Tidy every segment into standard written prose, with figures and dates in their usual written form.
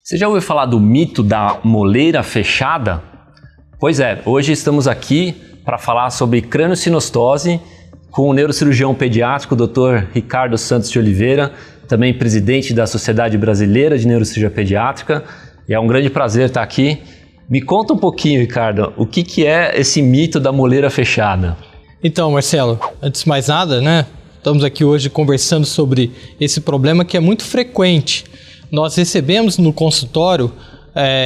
Você já ouviu falar do mito da moleira fechada? Pois é, hoje estamos aqui para falar sobre crâniosinostose com o neurocirurgião pediátrico Dr. Ricardo Santos de Oliveira, também presidente da Sociedade Brasileira de Neurocirurgia Pediátrica. E é um grande prazer estar aqui. Me conta um pouquinho, Ricardo, o que é esse mito da moleira fechada? Então, Marcelo, antes de mais nada, estamos aqui hoje conversando sobre esse problema que é muito frequente. Nós recebemos no consultório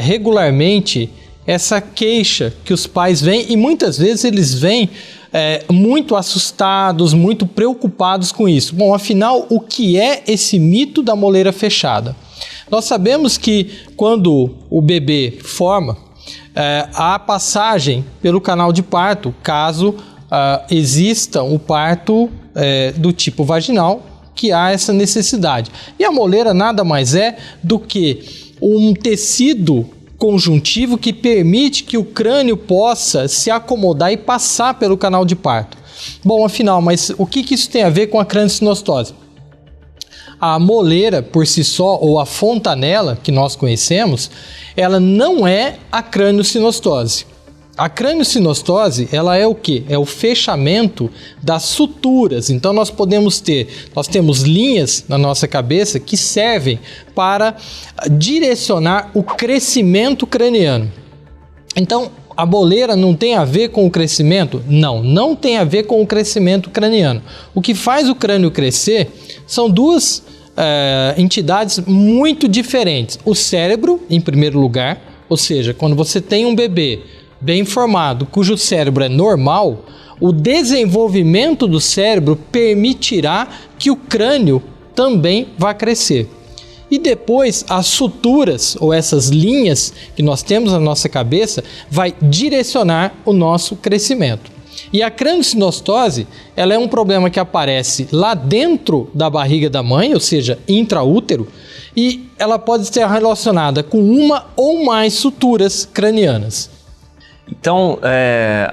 regularmente essa queixa que os pais vêm e muitas vezes eles vêm muito assustados, muito preocupados com isso. Bom, afinal, o que é esse mito da moleira fechada? Nós sabemos que quando o bebê forma, há passagem pelo canal de parto, caso exista um parto do tipo vaginal, que há essa necessidade. E a moleira nada mais é do que um tecido conjuntivo que permite que o crânio possa se acomodar e passar pelo canal de parto. Bom, afinal, mas o que isso tem a ver com a crâniosinostose? A moleira por si só, ou a fontanela que nós conhecemos, ela não é a crâniosinostose. A crâniosinostose, ela é o quê? É o fechamento das suturas. Então nós temos linhas na nossa cabeça que servem para direcionar o crescimento craniano. Então a moleira não tem a ver com o crescimento? Não tem a ver com o crescimento craniano. O que faz o crânio crescer são duas entidades muito diferentes. O cérebro, em primeiro lugar, ou seja, quando você tem um bebê bem formado, cujo cérebro é normal, o desenvolvimento do cérebro permitirá que o crânio também vá crescer. E depois as suturas, ou essas linhas que nós temos na nossa cabeça, vai direcionar o nosso crescimento. E a crâniosinostose, ela é um problema que aparece lá dentro da barriga da mãe, ou seja, intraútero, e ela pode estar relacionada com uma ou mais suturas cranianas. Então,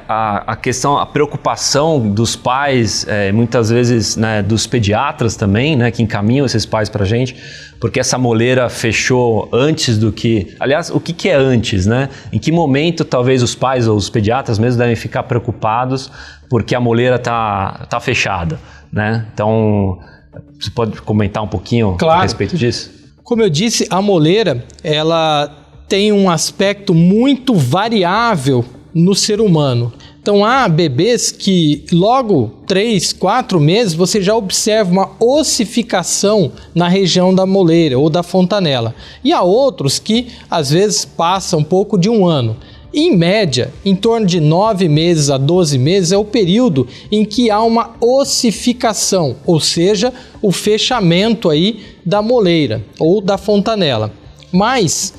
a preocupação dos pais, muitas vezes dos pediatras também, que encaminham esses pais para a gente, porque essa moleira fechou antes do que... Aliás, o que é antes, Em que momento talvez os pais ou os pediatras mesmo devem ficar preocupados porque a moleira tá fechada, Então, você pode comentar um pouquinho a respeito disso? Como eu disse, a moleira, ela tem um aspecto muito variável no ser humano. Então há bebês que logo 3, 4 meses você já observa uma ossificação na região da moleira ou da fontanela. E há outros que às vezes passam um pouco de um ano. Em média, em torno de 9 meses a 12 meses é o período em que há uma ossificação, ou seja, o fechamento aí da moleira ou da fontanela. Mas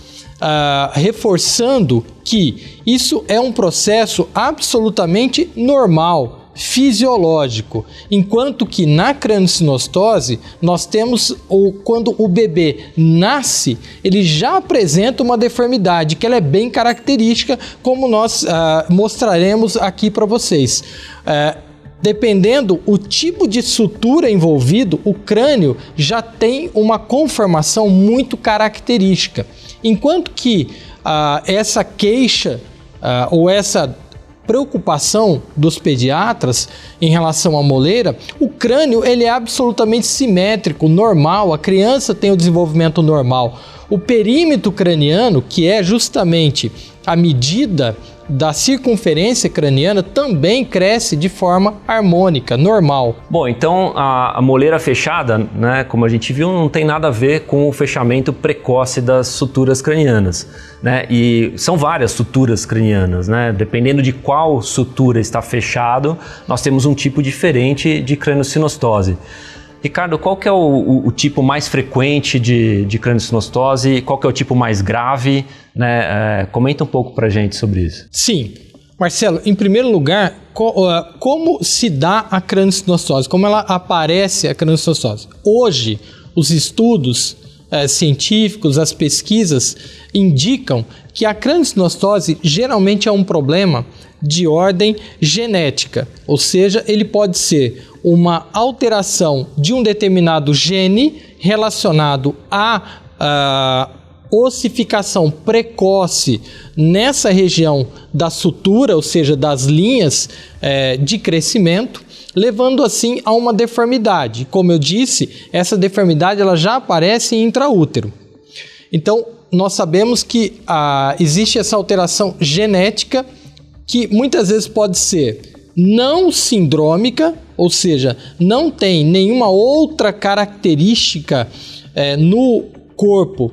reforçando que isso é um processo absolutamente normal, fisiológico, enquanto que na crâniosinostose nós temos quando o bebê nasce, ele já apresenta uma deformidade que ela é bem característica, como nós mostraremos aqui para vocês. Dependendo o tipo de sutura envolvido, o crânio já tem uma conformação muito característica. Enquanto que essa queixa ou essa preocupação dos pediatras em relação à moleira, o crânio ele é absolutamente simétrico, normal, a criança tem o desenvolvimento normal. O perímetro craniano, que é justamente a medida da circunferência craniana, também cresce de forma harmônica, normal. Bom, então a moleira fechada, como a gente viu, não tem nada a ver com o fechamento precoce das suturas cranianas, E são várias suturas cranianas, Dependendo de qual sutura está fechado, nós temos um tipo diferente de crâniosinostose. Ricardo, qual que é o tipo mais frequente de crâniosinostose e qual que é o tipo mais grave? Comenta um pouco pra gente sobre isso. Sim. Marcelo, em primeiro lugar, como se dá a crâniosinostose? Como ela aparece a crâniosinostose? Hoje, os estudos científicos, as pesquisas indicam que a crâniosinostose geralmente é um problema de ordem genética, ou seja, ele pode ser uma alteração de um determinado gene relacionado a ossificação precoce nessa região da sutura, ou seja, das linhas de crescimento, levando assim a uma deformidade. Como eu disse, essa deformidade ela já aparece em intraútero. Então, nós sabemos que existe essa alteração genética que muitas vezes pode ser não sindrômica, ou seja, não tem nenhuma outra característica no corpo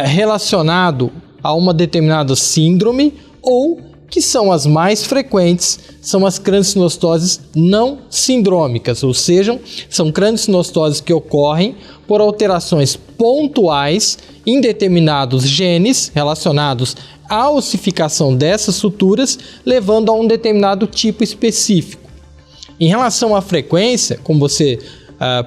relacionado a uma determinada síndrome, ou que são as mais frequentes, são as crâniosinostoses não sindrômicas, ou seja, são crâniosinostoses que ocorrem por alterações pontuais em determinados genes relacionados à ossificação dessas suturas, levando a um determinado tipo específico. Em relação à frequência, como você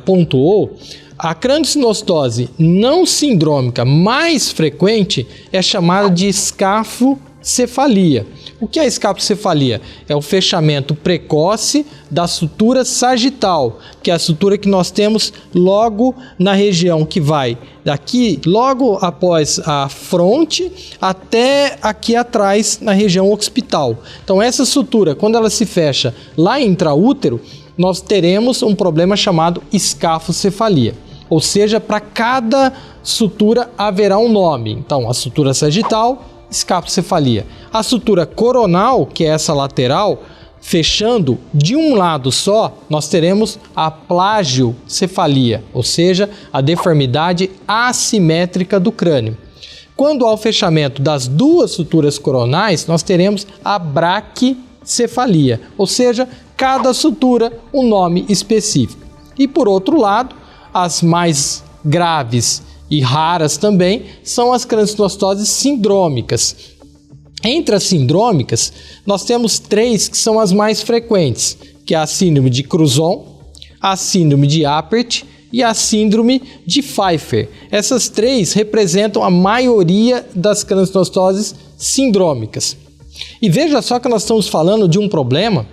pontuou, a crâniosinostose não sindrômica mais frequente é chamada de escafocefalia. O que é escafocefalia? É o fechamento precoce da sutura sagital, que é a sutura que nós temos logo na região que vai daqui, logo após a fronte, até aqui atrás na região occipital. Então essa sutura, quando ela se fecha lá em intraútero, nós teremos um problema chamado escafocefalia. Ou seja, para cada sutura haverá um nome. Então, a sutura sagital, escafocefalia. A sutura coronal, que é essa lateral, fechando de um lado só, nós teremos a plagiocefalia, ou seja, a deformidade assimétrica do crânio. Quando há o fechamento das duas suturas coronais, nós teremos a braquicefalia, ou seja, cada sutura um nome específico. E por outro lado, as mais graves e raras também são as crâniosinostoses sindrômicas. Entre as sindrômicas, nós temos 3 que são as mais frequentes, que é a síndrome de Cruzon, a síndrome de Apert e a síndrome de Pfeiffer. Essas 3 representam a maioria das crâniosinostoses sindrômicas. E veja só que nós estamos falando de um problema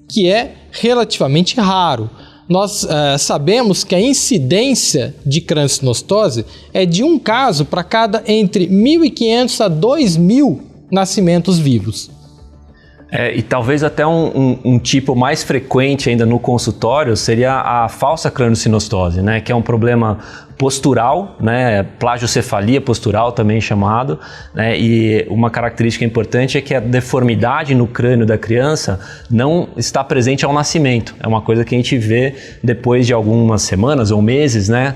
que é relativamente raro. Nós sabemos que a incidência de crâniosinostose é de um caso para cada entre 1.500 a 2.000 nascimentos vivos. E talvez até um tipo mais frequente ainda no consultório seria a falsa crâniosinostose, né? Que é um problema postural, né? Plagiocefalia postural também chamado, né? E uma característica importante é que a deformidade no crânio da criança não está presente ao nascimento. É uma coisa que a gente vê depois de algumas semanas ou meses, né?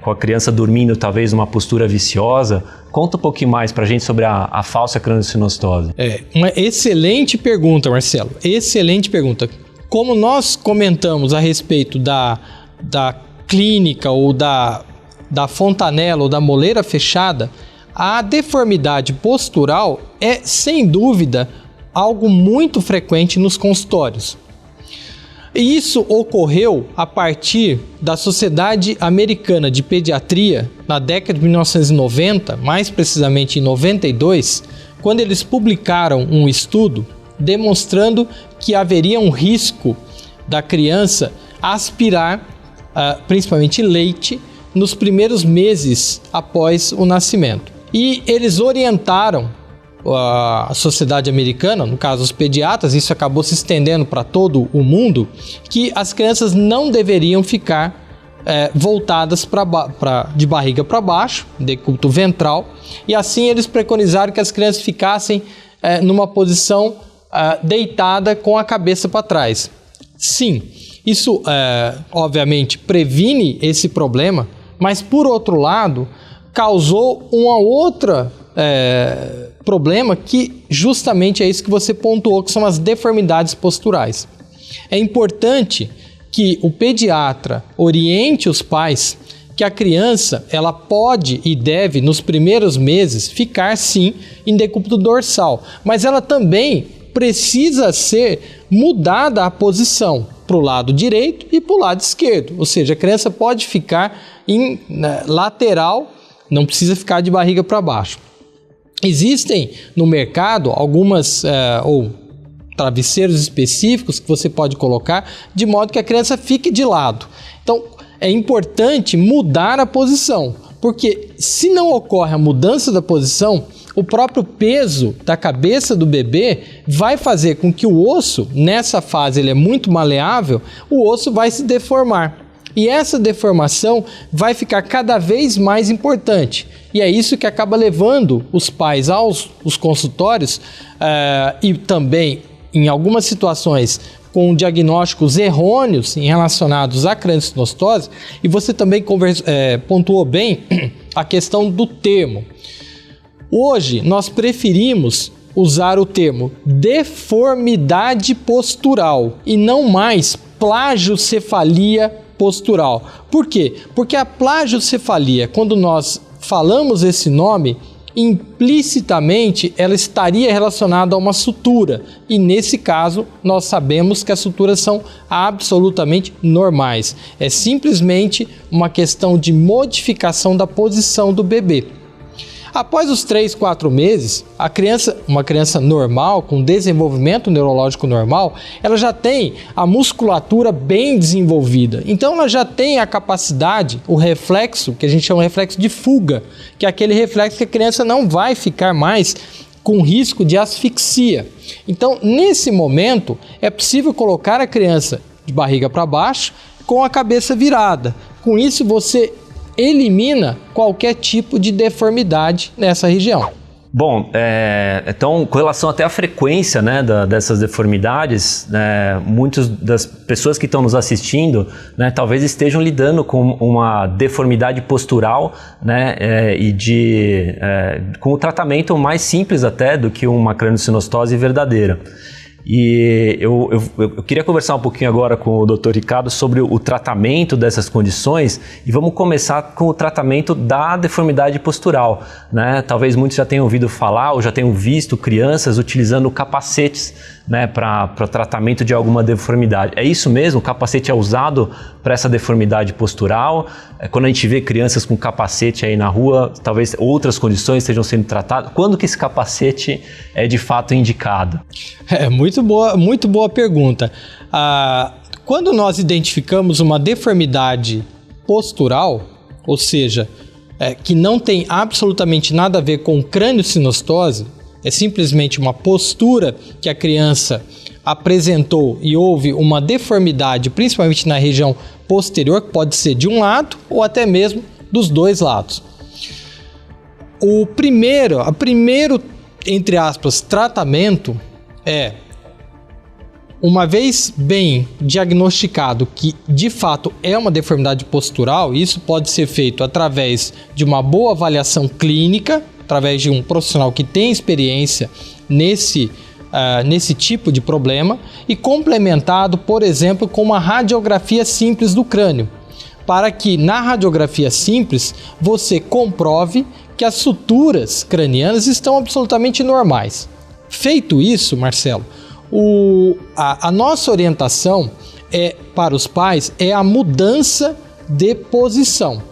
Com a criança dormindo talvez numa postura viciosa. Conta um pouquinho mais pra gente sobre a falsa crâniosinostose. Uma excelente pergunta, Marcelo. Excelente pergunta. Como nós comentamos a respeito da clínica ou da fontanela ou da moleira fechada, a deformidade postural é, sem dúvida, algo muito frequente nos consultórios. E isso ocorreu a partir da Sociedade Americana de Pediatria, na década de 1990, mais precisamente em 92, quando eles publicaram um estudo demonstrando que haveria um risco da criança aspirar principalmente leite nos primeiros meses após o nascimento. E eles orientaram a sociedade americana, no caso os pediatras, isso acabou se estendendo para todo o mundo, que as crianças não deveriam ficar voltadas de barriga para baixo, decúbito ventral, e assim eles preconizaram que as crianças ficassem numa posição deitada com a cabeça para trás. Sim, isso obviamente previne esse problema, mas por outro lado causou uma outra problema que justamente é isso que você pontuou, que são as deformidades posturais. É importante que o pediatra oriente os pais que a criança ela pode e deve nos primeiros meses ficar sim em decúbito dorsal, mas ela também precisa ser mudada a posição para o lado direito e para o lado esquerdo, ou seja, a criança pode ficar em lateral, não precisa ficar de barriga para baixo. Existem no mercado algumas ou travesseiros específicos que você pode colocar de modo que a criança fique de lado. Então é importante mudar a posição, Porque se não ocorre a mudança da posição, o próprio peso da cabeça do bebê vai fazer com que o osso, nessa fase ele é muito maleável, o osso vai se deformar. E essa deformação vai ficar cada vez mais importante. E é isso que acaba levando os pais aos consultórios e também, em algumas situações, com diagnósticos errôneos relacionados à craniosinostose. E você também pontuou bem a questão do termo. Hoje, nós preferimos usar o termo deformidade postural e não mais plagiocefalia postural. Por quê? Porque a plagiocefalia, quando nós falamos esse nome, implicitamente ela estaria relacionada a uma sutura, e nesse caso nós sabemos que as suturas são absolutamente normais. É simplesmente uma questão de modificação da posição do bebê. Após os 3, 4 meses, uma criança normal, com desenvolvimento neurológico normal, ela já tem a musculatura bem desenvolvida. Então ela já tem a capacidade, o reflexo, que a gente chama de reflexo de fuga, que é aquele reflexo que a criança não vai ficar mais com risco de asfixia. Então, nesse momento, é possível colocar a criança de barriga para baixo com a cabeça virada. Com isso, você elimina qualquer tipo de deformidade nessa região. Bom, então, com relação até à frequência, né, dessas deformidades, muitas das pessoas que estão nos assistindo, né, talvez estejam lidando com uma deformidade postural, né, com o tratamento mais simples até do que uma craniosinostose verdadeira. E eu queria conversar um pouquinho agora com o Dr. Ricardo sobre o tratamento dessas condições, e vamos começar com o tratamento da deformidade postural, né? Talvez muitos já tenham ouvido falar ou já tenham visto crianças utilizando capacetes, né, para tratamento de alguma deformidade. É isso mesmo? O capacete é usado para essa deformidade postural? Quando a gente vê crianças com capacete aí na rua, talvez outras condições estejam sendo tratadas. Quando que esse capacete é de fato indicado? Muito boa pergunta. Quando nós identificamos uma deformidade postural, ou seja, que não tem absolutamente nada a ver com craniosinostose, é simplesmente uma postura que a criança apresentou e houve uma deformidade, principalmente na região posterior, que pode ser de um lado ou até mesmo dos dois lados. O primeiro, entre aspas, tratamento é, uma vez bem diagnosticado que de fato é uma deformidade postural, isso pode ser feito através de uma boa avaliação clínica, através de um profissional que tem experiência nesse tipo de problema, e complementado, por exemplo, com uma radiografia simples do crânio, para que na radiografia simples você comprove que as suturas cranianas estão absolutamente normais. Feito isso, Marcelo, a nossa orientação para os pais é a mudança de posição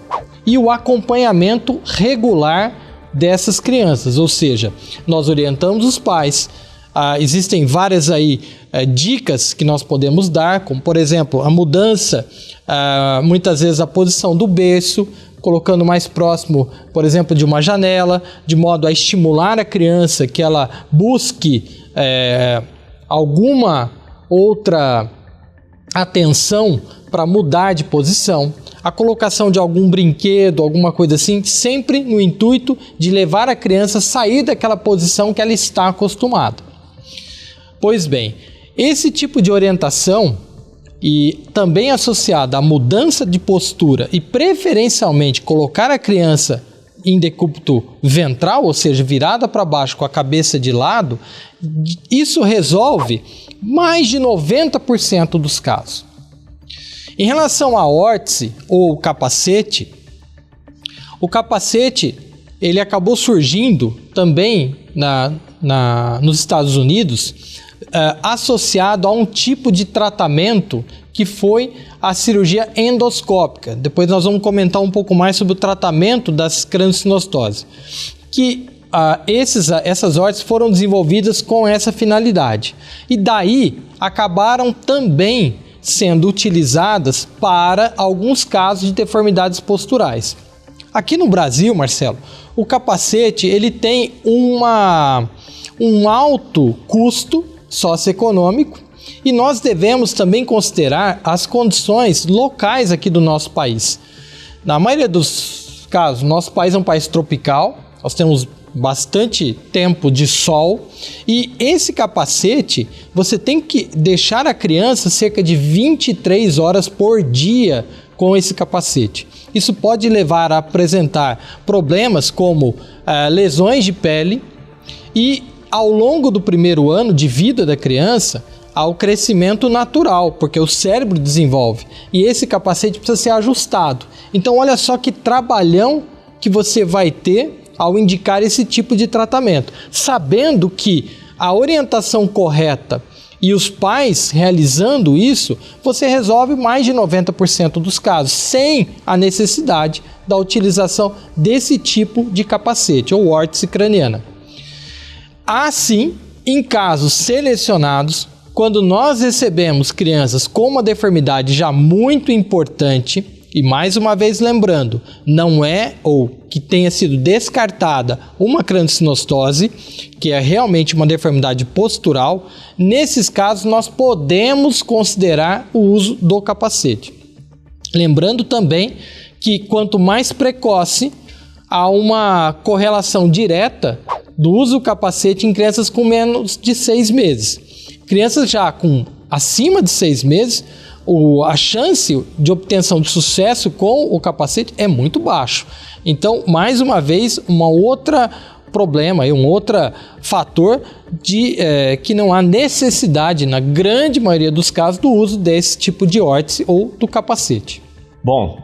e o acompanhamento regular dessas crianças, ou seja, nós orientamos os pais. Existem várias dicas que nós podemos dar, como por exemplo a mudança, muitas vezes a posição do berço, colocando mais próximo, por exemplo, de uma janela, de modo a estimular a criança que ela busque alguma outra atenção para mudar de posição. A colocação de algum brinquedo, alguma coisa assim, sempre no intuito de levar a criança a sair daquela posição que ela está acostumada. Pois bem, esse tipo de orientação, e também associada à mudança de postura e preferencialmente colocar a criança em decúbito ventral, ou seja, virada para baixo com a cabeça de lado, isso resolve mais de 90% dos casos. Em relação à órtese ou capacete, o capacete ele acabou surgindo também nos Estados Unidos, associado a um tipo de tratamento que foi a cirurgia endoscópica. Depois nós vamos comentar um pouco mais sobre o tratamento das craniosinostoses, que essas órteses foram desenvolvidas com essa finalidade. E daí acabaram também sendo utilizadas para alguns casos de deformidades posturais. Aqui no Brasil, Marcelo, o capacete ele tem um alto custo socioeconômico e nós devemos também considerar as condições locais aqui do nosso país. Na maioria dos casos, nosso país é um país tropical, nós temos bastante tempo de sol e esse capacete você tem que deixar a criança cerca de 23 horas por dia com esse capacete. Isso pode levar a apresentar problemas como lesões de pele e ao longo do primeiro ano de vida da criança ao crescimento natural, porque o cérebro desenvolve e esse capacete precisa ser ajustado. Então olha só que trabalhão que você vai ter ao indicar esse tipo de tratamento, sabendo que a orientação correta e os pais realizando isso, você resolve mais de 90% dos casos, sem a necessidade da utilização desse tipo de capacete, ou órtese craniana. Assim, em casos selecionados, quando nós recebemos crianças com uma deformidade já muito importante, e mais uma vez lembrando, não é ou que tenha sido descartada uma craniosinostose, que é realmente uma deformidade postural, nesses casos nós podemos considerar o uso do capacete. Lembrando também que quanto mais precoce, há uma correlação direta do uso do capacete em crianças com menos de 6 meses. Crianças já com acima de 6 meses, a chance de obtenção de sucesso com o capacete é muito baixo. Então, mais uma vez, um outro fator de que não há necessidade, na grande maioria dos casos, do uso desse tipo de órtese ou do capacete. Bom,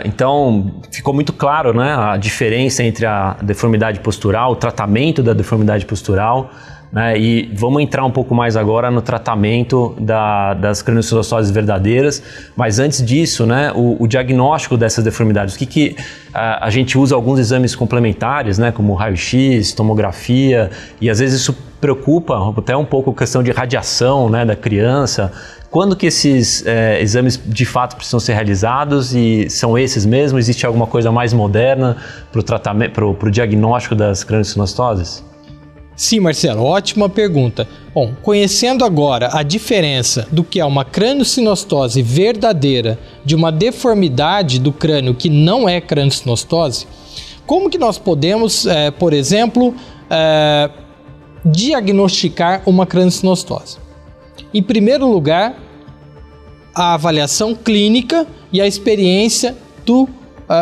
então ficou muito claro, né, a diferença entre a deformidade postural, o tratamento da deformidade postural, né, e vamos entrar um pouco mais agora no tratamento das craniosinostoses verdadeiras, mas antes disso, né, o diagnóstico dessas deformidades, o que a gente usa alguns exames complementares, né, como raio-x, tomografia, e às vezes isso preocupa até um pouco a questão de radiação, né, da criança. Quando que esses exames de fato precisam ser realizados e são esses mesmo? Existe alguma coisa mais moderna para o diagnóstico das craniosinostoses? Sim, Marcelo, ótima pergunta. Bom, conhecendo agora a diferença do que é uma craniosinostose verdadeira de uma deformidade do crânio que não é craniosinostose, como que nós podemos, por exemplo, diagnosticar uma craniosinostose? Em primeiro lugar, a avaliação clínica e a experiência do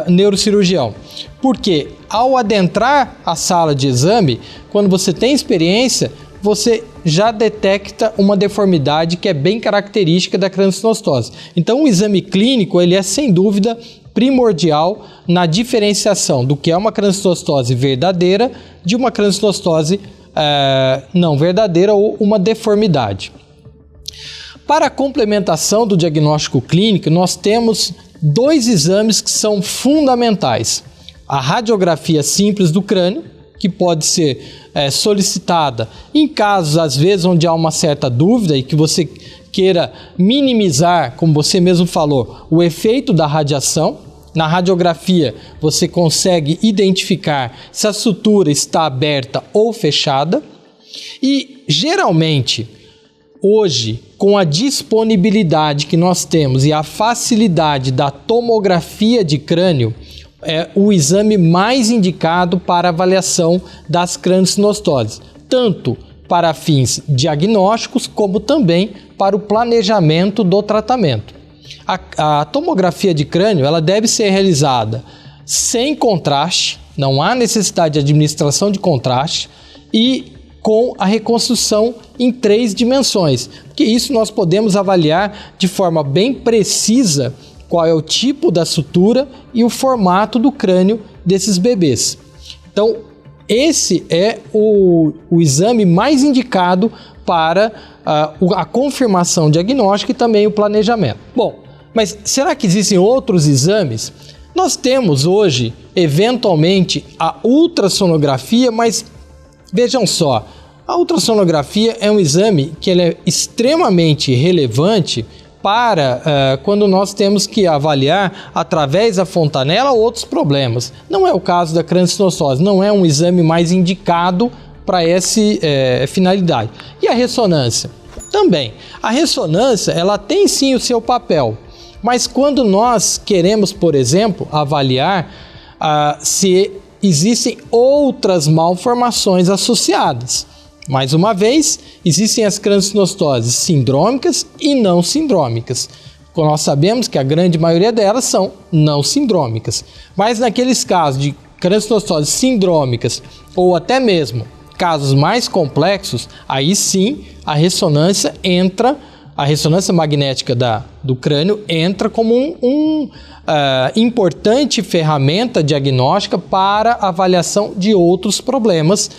neurocirurgião. Porque ao adentrar a sala de exame, quando você tem experiência, você já detecta uma deformidade que é bem característica da craniosinostose. Então o exame clínico ele é sem dúvida primordial na diferenciação do que é uma craniosinostose verdadeira de uma craniosinostose não verdadeira ou uma deformidade. Para a complementação do diagnóstico clínico, nós temos 2 exames que são fundamentais. A radiografia simples do crânio, que pode ser solicitada em casos, às vezes, onde há uma certa dúvida e que você queira minimizar, como você mesmo falou, o efeito da radiação. Na radiografia, você consegue identificar se a sutura está aberta ou fechada. E, geralmente, hoje, com a disponibilidade que nós temos e a facilidade da tomografia de crânio, é o exame mais indicado para avaliação das craniosinostoses, tanto para fins diagnósticos como também para o planejamento do tratamento. A tomografia de crânio ela deve ser realizada sem contraste, não há necessidade de administração de contraste e com a reconstrução em 3 dimensões, porque isso nós podemos avaliar de forma bem precisa qual é o tipo da sutura e o formato do crânio desses bebês. Então, esse é o exame mais indicado para a confirmação diagnóstica e também o planejamento. Bom, mas será que existem outros exames? Nós temos hoje, eventualmente, a ultrassonografia, mas vejam só, a ultrassonografia é um exame que ele é extremamente relevante para quando nós temos que avaliar através da fontanela outros problemas. Não é o caso da craniocinostose, não é um exame mais indicado para essa finalidade. E a ressonância? Também. A ressonância, ela tem sim o seu papel, mas quando nós queremos, por exemplo, avaliar se existem outras malformações associadas. Mais uma vez, existem as craniocinostoses sindrômicas e não sindrômicas. Nós sabemos que a grande maioria delas são não sindrômicas. Mas naqueles casos de craniocinostoses sindrômicas ou até mesmo casos mais complexos, aí sim a ressonância magnética do crânio entra como importante ferramenta diagnóstica para avaliação de outros problemas,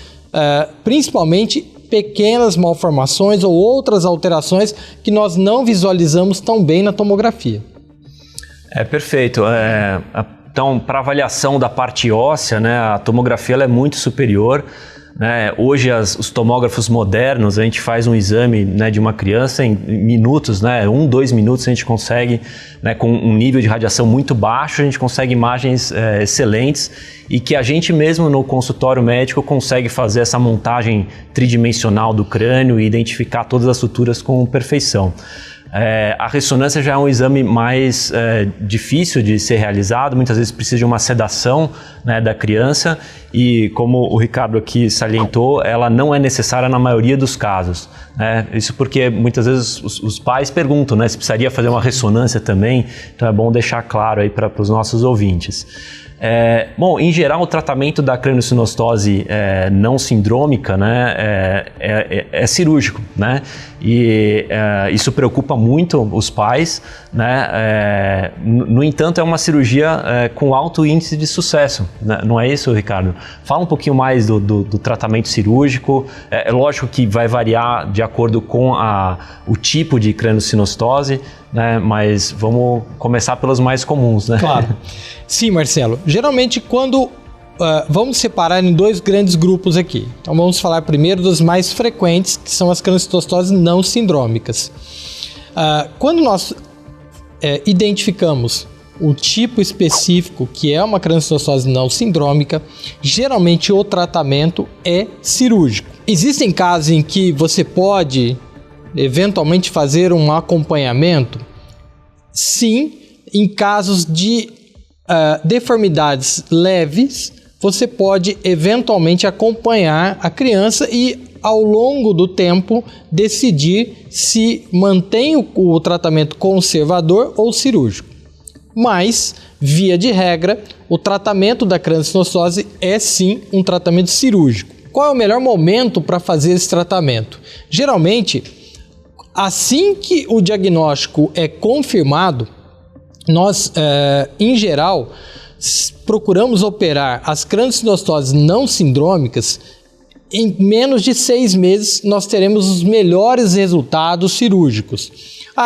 principalmente pequenas malformações ou outras alterações que nós não visualizamos tão bem na tomografia. Perfeito. Então, para avaliação da parte óssea, né, a tomografia ela é muito superior. Né? Hoje, os tomógrafos modernos, a gente faz um exame, né, de uma criança em minutos, né, 1-2 minutos a gente consegue, né, com um nível de radiação muito baixo, a gente consegue imagens excelentes e que a gente mesmo no consultório médico consegue fazer essa montagem tridimensional do crânio e identificar todas as suturas com perfeição. A ressonância já é um exame mais difícil de ser realizado, muitas vezes precisa de uma sedação, né, da criança e, como o Ricardo aqui salientou, ela não é necessária na maioria dos casos. Né? Isso porque muitas vezes os pais perguntam, né, se precisaria fazer uma ressonância também, então é bom deixar claro aí para os nossos ouvintes. Bom, em geral, o tratamento da craniocinostose não sindrômica, né, é cirúrgico, né? E isso preocupa muito os pais, né? No entanto, é uma cirurgia com alto índice de sucesso, né? Não é isso, Ricardo? Fala um pouquinho mais do tratamento cirúrgico. É lógico que vai variar de acordo com o tipo de craniocinostose, né? Mas vamos começar pelos mais comuns, né? Claro. Sim, Marcelo. Geralmente, quando vamos separar em dois grandes grupos aqui. Então, vamos falar primeiro dos mais frequentes, que são as craniocinostoses não sindrômicas. Quando nós identificamos o tipo específico que é uma craniocinostose não sindrômica, geralmente o tratamento é cirúrgico. Existem casos em que você pode eventualmente fazer um acompanhamento? Sim, em casos de deformidades leves, você pode eventualmente acompanhar a criança e, ao longo do tempo, decidir se mantém o tratamento conservador ou cirúrgico. Mas, via de regra, o tratamento da craniocinostose é sim um tratamento cirúrgico. Qual é o melhor momento para fazer esse tratamento? Geralmente, assim que o diagnóstico é confirmado, nós, em geral, procuramos operar as craniocinostoses não sindrômicas. Em menos de 6 meses, nós teremos os melhores resultados cirúrgicos.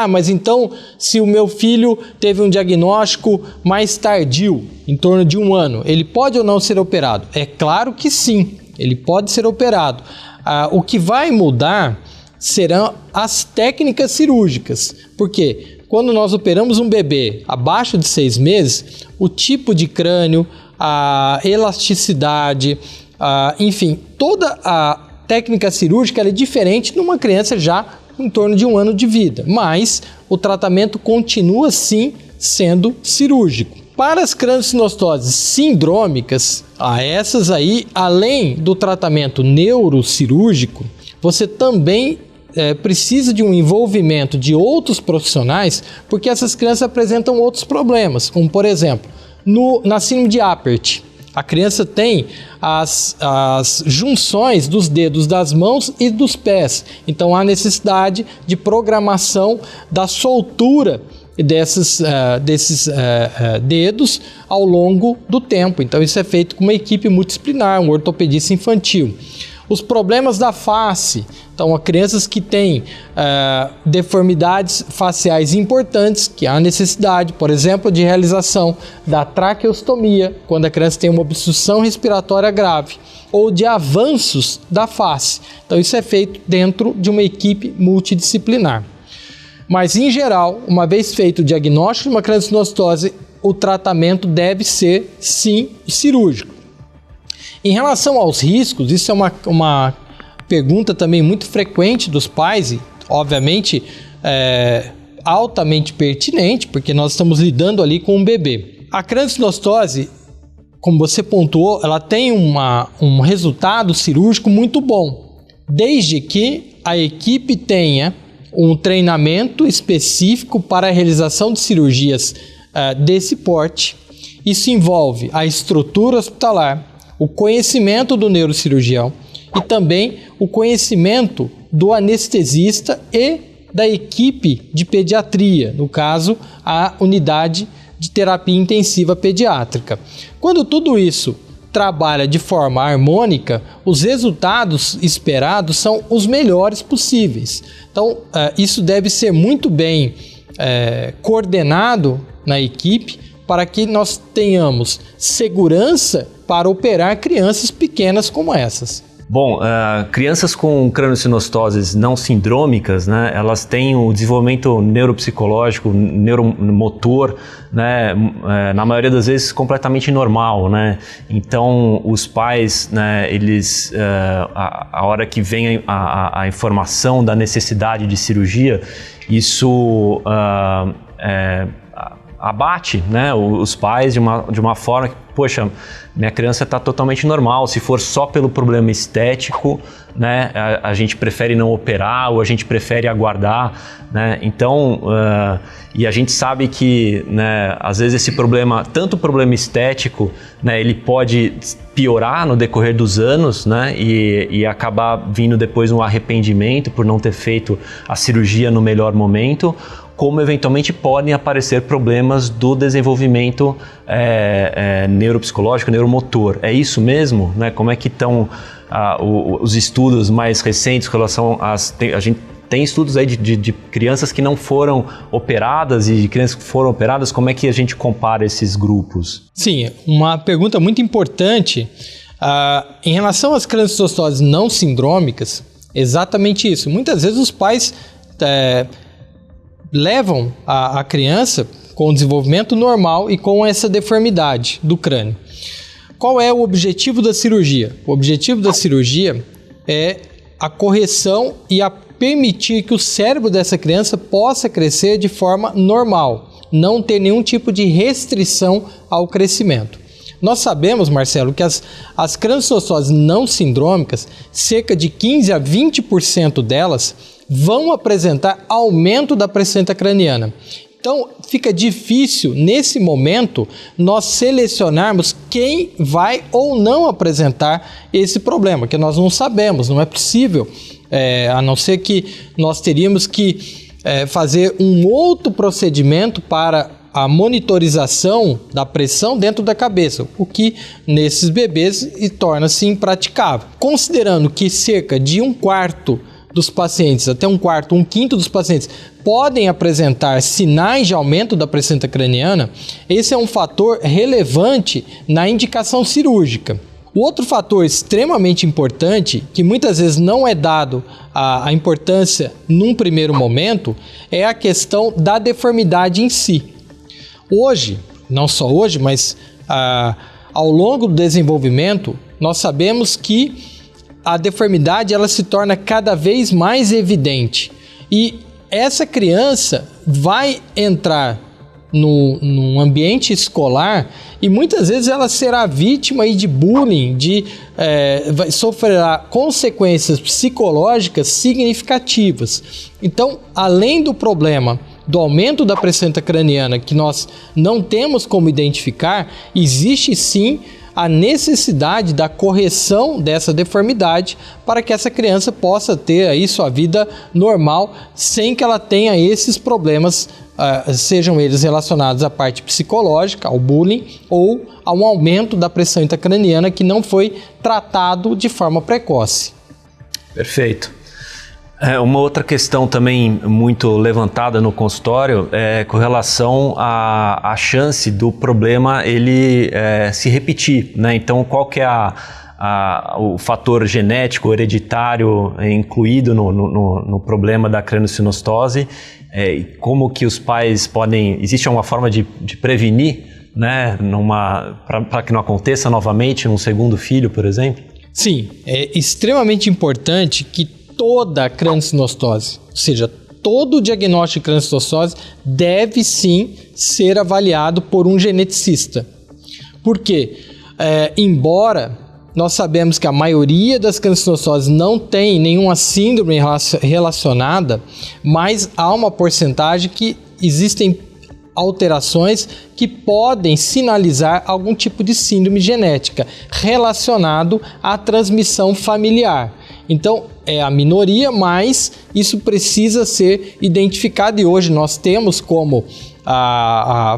Mas então, se o meu filho teve um diagnóstico mais tardio, em torno de 1 ano, ele pode ou não ser operado? É claro que sim, ele pode ser operado. O que vai mudar serão as técnicas cirúrgicas. Por quê? Quando nós operamos um bebê abaixo de 6 meses, o tipo de crânio, a elasticidade, enfim, toda a técnica cirúrgica é diferente numa criança já em torno de 1 ano de vida. Mas o tratamento continua sim sendo cirúrgico. Para as craniocinostoses sindrômicas, essas aí, além do tratamento neurocirúrgico, você também precisa de um envolvimento de outros profissionais, porque essas crianças apresentam outros problemas, como por exemplo, na síndrome de Apert. A criança tem as junções dos dedos das mãos e dos pés, então há necessidade de programação da soltura desses dedos ao longo do tempo. Então isso é feito com uma equipe multidisciplinar, um ortopedista infantil. Os problemas da face, então, crianças que têm deformidades faciais importantes, que há necessidade, por exemplo, de realização da traqueostomia, quando a criança tem uma obstrução respiratória grave, ou de avanços da face. Então, isso é feito dentro de uma equipe multidisciplinar. Mas, em geral, uma vez feito o diagnóstico de uma craniosinostose, o tratamento deve ser, sim, cirúrgico. Em relação aos riscos, isso é uma pergunta também muito frequente dos pais e, obviamente, altamente pertinente, porque nós estamos lidando ali com um bebê. A craniosinostose, como você pontuou, ela tem um resultado cirúrgico muito bom, desde que a equipe tenha um treinamento específico para a realização de cirurgias desse porte. Isso envolve a estrutura hospitalar, o conhecimento do neurocirurgião e também o conhecimento do anestesista e da equipe de pediatria, no caso, a unidade de terapia intensiva pediátrica. Quando tudo isso trabalha de forma harmônica, os resultados esperados são os melhores possíveis. Então, isso deve ser muito bem coordenado na equipe para que nós tenhamos segurança para operar crianças pequenas como essas. Bom, crianças com craniosinostoses não sindrômicas, né, elas têm o desenvolvimento neuropsicológico, neuromotor, né, na maioria das vezes completamente normal, né? Então, os pais, né, eles, a hora que vem a informação da necessidade de cirurgia, isso abate, né, os pais de uma forma que, poxa, minha criança está totalmente normal. Se for só pelo problema estético, né, a gente prefere não operar ou a gente prefere aguardar, né? Então, e a gente sabe que, né, às vezes esse problema, tanto o problema estético, né, ele pode piorar no decorrer dos anos, né, e acabar vindo depois um arrependimento por não ter feito a cirurgia no melhor momento, como eventualmente podem aparecer problemas do desenvolvimento neuropsicológico, neuromotor. É isso mesmo? Né? Como é que estão os estudos mais recentes em relação a gente tem estudos aí de crianças que não foram operadas e de crianças que foram operadas. Como é que a gente compara esses grupos? Sim, uma pergunta muito importante. Em relação às craniosinostoses não sindrômicas, exatamente isso. Muitas vezes os pais levam a criança com desenvolvimento normal e com essa deformidade do crânio. Qual é o objetivo da cirurgia? O objetivo da cirurgia é a correção e a permitir que o cérebro dessa criança possa crescer de forma normal, não ter nenhum tipo de restrição ao crescimento. Nós sabemos, Marcelo, que as craniosinostoses não sindrômicas, cerca de 15 a 20% delas vão apresentar aumento da placenta craniana. Então, fica difícil, nesse momento, nós selecionarmos quem vai ou não apresentar esse problema, que nós não sabemos, não é possível, a não ser que nós teríamos que fazer um outro procedimento para a monitorização da pressão dentro da cabeça, o que nesses bebês torna-se impraticável. Considerando que cerca de 1/4 dos pacientes, até 1/4, 1/5 dos pacientes podem apresentar sinais de aumento da placenta craniana, esse é um fator relevante na indicação cirúrgica. O outro fator extremamente importante, que muitas vezes não é dado a importância num primeiro momento, é a questão da deformidade em si. Hoje, não só hoje, mas ao longo do desenvolvimento, nós sabemos que a deformidade ela se torna cada vez mais evidente e essa criança vai entrar num ambiente escolar e muitas vezes ela será vítima aí de bullying, sofrerá consequências psicológicas significativas. Então, além do problema do aumento da placenta craniana que nós não temos como identificar, existe sim a necessidade da correção dessa deformidade para que essa criança possa ter aí sua vida normal sem que ela tenha esses problemas, sejam eles relacionados à parte psicológica, ao bullying ou a um aumento da pressão intracraniana que não foi tratado de forma precoce. Perfeito. Uma outra questão também muito levantada no consultório é com relação à chance do problema ele se repetir, né? Então, qual que é o fator genético, hereditário incluído no problema da craniosinostose, e como que os pais podem... Existe uma forma de prevenir, né, para que não aconteça novamente num segundo filho, por exemplo? Sim, é extremamente importante que toda a craniosinostose, ou seja, todo o diagnóstico de craniosinostose deve sim ser avaliado por um geneticista. Por quê? Embora nós sabemos que a maioria das craniosinostoses não tem nenhuma síndrome relacionada, mas há uma porcentagem que existem alterações que podem sinalizar algum tipo de síndrome genética relacionado à transmissão familiar. Então, é a minoria, mas isso precisa ser identificado e hoje nós temos como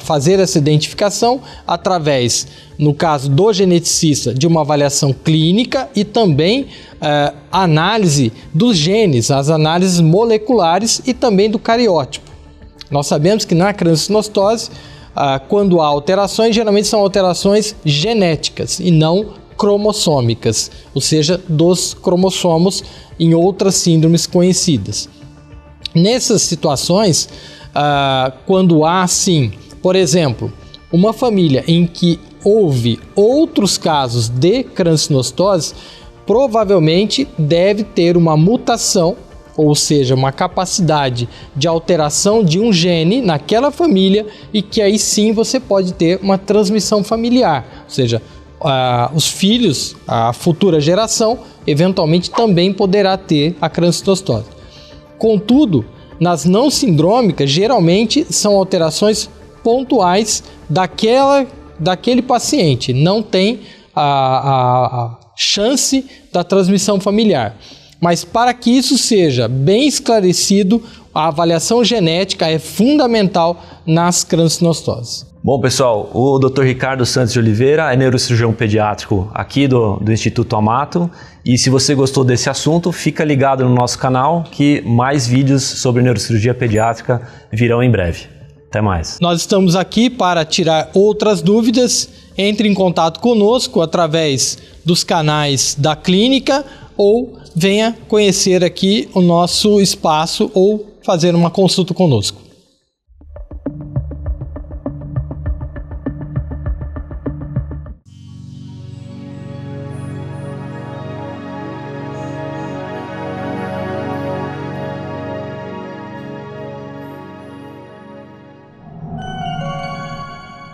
fazer essa identificação através, no caso do geneticista, de uma avaliação clínica e também análise dos genes, as análises moleculares e também do cariótipo. Nós sabemos que na craniosinostose, quando há alterações, geralmente são alterações genéticas e não cromossômicas, ou seja, dos cromossomos em outras síndromes conhecidas. Nessas situações, quando há, sim, por exemplo, uma família em que houve outros casos de craniosinostose, provavelmente deve ter uma mutação, ou seja, uma capacidade de alteração de um gene naquela família e que aí sim você pode ter uma transmissão familiar, ou seja, os filhos, a futura geração, eventualmente também poderá ter a craniosinostose. Contudo, nas não sindrômicas, geralmente são alterações pontuais daquele paciente, não tem a chance da transmissão familiar. Mas para que isso seja bem esclarecido, a avaliação genética é fundamental nas craniosinostoses. Bom, pessoal, o Dr. Ricardo Santos de Oliveira é neurocirurgião pediátrico aqui do Instituto Amato. E se você gostou desse assunto, fica ligado no nosso canal que mais vídeos sobre neurocirurgia pediátrica virão em breve. Até mais. Nós estamos aqui para tirar outras dúvidas. Entre em contato conosco através dos canais da clínica ou venha conhecer aqui o nosso espaço ou fazer uma consulta conosco.